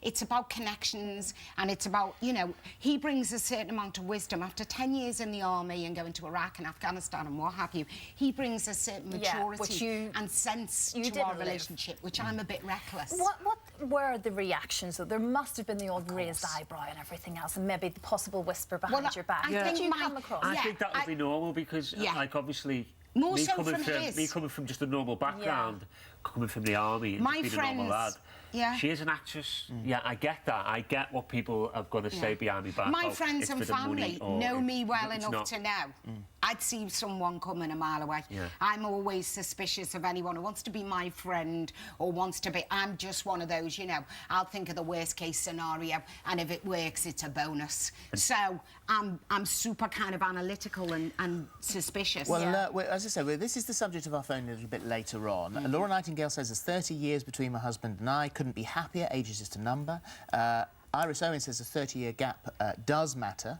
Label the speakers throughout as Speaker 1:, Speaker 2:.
Speaker 1: it's about connections, and it's about, you know, he brings a certain amount of wisdom. After 10 years in the army and going to Iraq and Afghanistan and what have you, he brings a certain maturity and sense to our relationship, which I'm a bit reckless.
Speaker 2: What were the reactions? There must have been the odd raised eyebrow and everything else, and maybe the possible whisper behind your back. Did you come across?
Speaker 3: I think that would be normal because, like, obviously,
Speaker 1: more
Speaker 3: me
Speaker 1: so
Speaker 3: coming
Speaker 1: from his.
Speaker 3: me coming from just a normal background, coming from the army, and
Speaker 1: my
Speaker 3: just being a normal lad. She is an actress. Yeah, I get that. I get what people are going to say behind me back.
Speaker 1: My friends and family know me well enough to know. I'd see someone coming a mile away. I'm always suspicious of anyone who wants to be my friend or wants to be... I'm just one of those, you know, I'll think of the worst-case scenario, and if it works, it's a bonus. So I'm super kind of analytical and suspicious.
Speaker 4: Well, as I say, this is the subject of our phone a little bit later on. Laura Nightingale says there's 30 years between my husband and I. Couldn't be happier. Age is just a number. Iris Owen says a 30-year gap does matter.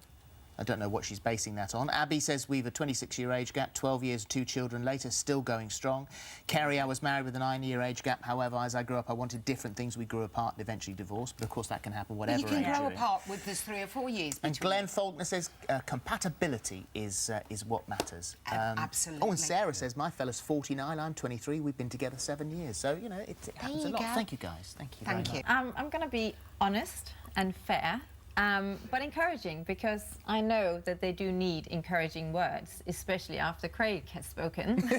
Speaker 4: I don't know what she's basing that on. Abby says we've a 26-year age gap, 12 years, 2 children later, still going strong. Kerry, I was married with a 9-year age gap. However, as I grew up, I wanted different things. We grew apart and eventually divorced. But, of course, that can happen whatever age.
Speaker 1: You can grow apart with there's 3 or 4 years between.
Speaker 4: And Glenn Faulkner says compatibility is what matters.
Speaker 1: Absolutely.
Speaker 4: Oh, and Sarah says my fella's 49, I'm 23. We've been together 7 years. So, you know, it happens a lot. Thank you, guys. Thank you very much.
Speaker 5: I'm going to be honest and fair. But encouraging, because I know that they do need encouraging words, especially after Craig has spoken.